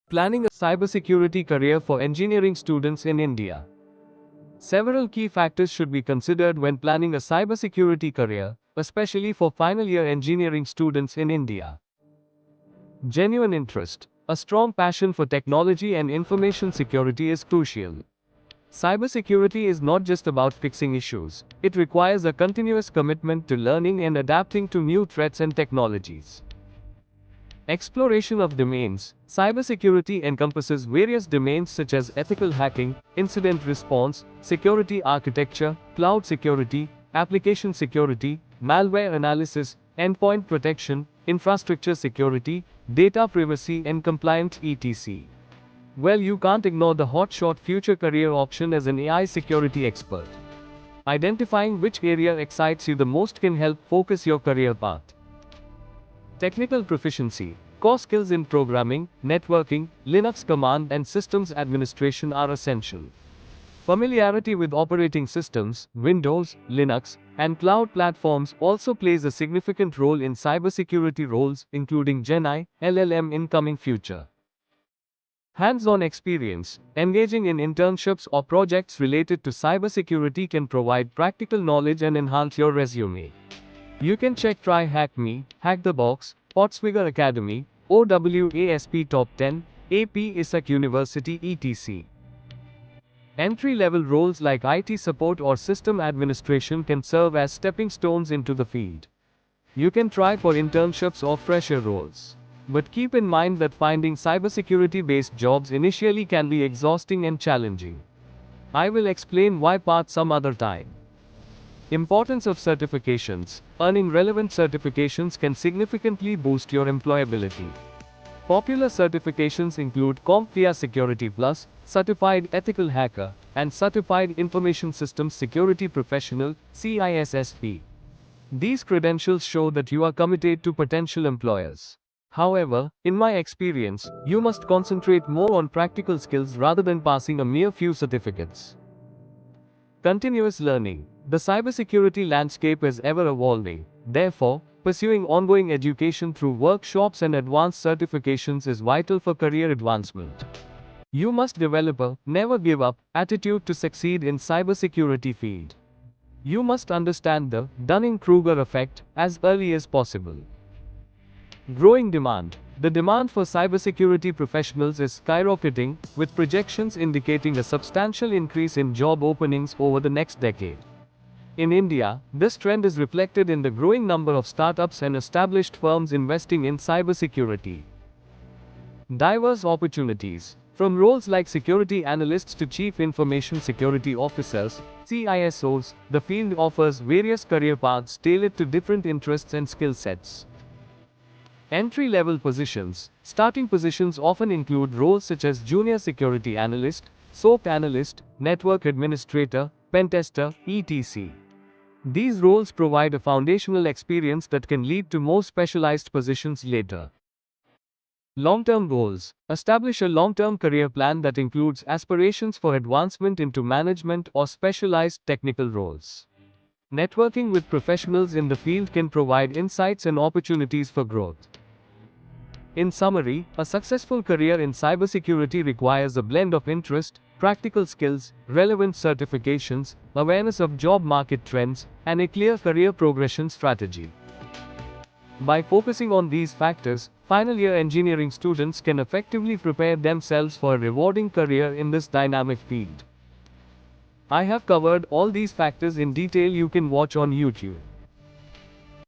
Planning a cybersecurity career for engineering students in India. Several key factors should be considered when planning a cybersecurity career, especially for final year engineering students in India. Genuine interest. A strong passion for technology and information security is crucial. Cybersecurity is not just about fixing issues, it requires a continuous commitment to learning and adapting to new threats and technologies. Exploration of domains. Cybersecurity encompasses various domains such as ethical hacking, incident response, security architecture, cloud security, application security, malware analysis, endpoint protection, infrastructure security, data privacy and compliance etc. Well, you can't ignore the hotshot future career option as an AI security expert. Identifying which area excites you the most can help focus your career path. Technical proficiency. Core skills in programming, networking, Linux command and systems administration are essential. Familiarity with operating systems, Windows, Linux, and cloud platforms also plays a significant role in cybersecurity roles, including GenAI, LLM in coming future. Hands-on experience. Engaging in internships or projects related to cybersecurity can provide practical knowledge and enhance your resume. You can check Try Hack Me, Hack the Box, Potswigger Academy, OWASP Top 10, AP ISAC University etc. Entry-level roles like IT support or system administration can serve as stepping stones into the field. You can try for internships or fresher roles. But keep in mind that finding cybersecurity-based jobs initially can be exhausting and challenging. I will explain why part some other time. Importance of certifications. Earning relevant certifications can significantly boost your employability. Popular certifications include CompTIA Security Plus, Certified Ethical Hacker, and Certified Information Systems Security Professional, CISSP. These credentials show that you are committed to potential employers. However, in my experience, you must concentrate more on practical skills rather than passing a mere few certificates. Continuous learning. The cybersecurity landscape is ever evolving. Therefore, pursuing ongoing education through workshops and advanced certifications is vital for career advancement. You must develop a never give up attitude to succeed in cybersecurity field. You must understand the Dunning-Kruger effect as early as possible. Growing demand. The demand for cybersecurity professionals is skyrocketing, with projections indicating a substantial increase in job openings over the next decade. In India, this trend is reflected in the growing number of startups and established firms investing in cybersecurity. Diverse opportunities. From roles like security analysts to chief information security officers, CISOs, the field offers various career paths tailored to different interests and skill sets. Entry-level positions. Starting positions often include roles such as junior security analyst, SOC analyst, network administrator, pen tester, etc. These roles provide a foundational experience that can lead to more specialized positions later. Long-term goals. Establish a long-term career plan that includes aspirations for advancement into management or specialized technical roles. Networking with professionals in the field can provide insights and opportunities for growth. In summary, a successful career in cybersecurity requires a blend of interest, practical skills, relevant certifications, awareness of job market trends, and a clear career progression strategy. By focusing on these factors, final year engineering students can effectively prepare themselves for a rewarding career in this dynamic field. I have covered all these factors in detail. You can watch on YouTube.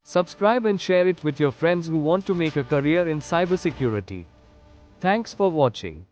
Subscribe and share it with your friends who want to make a career in cybersecurity. Thanks for watching.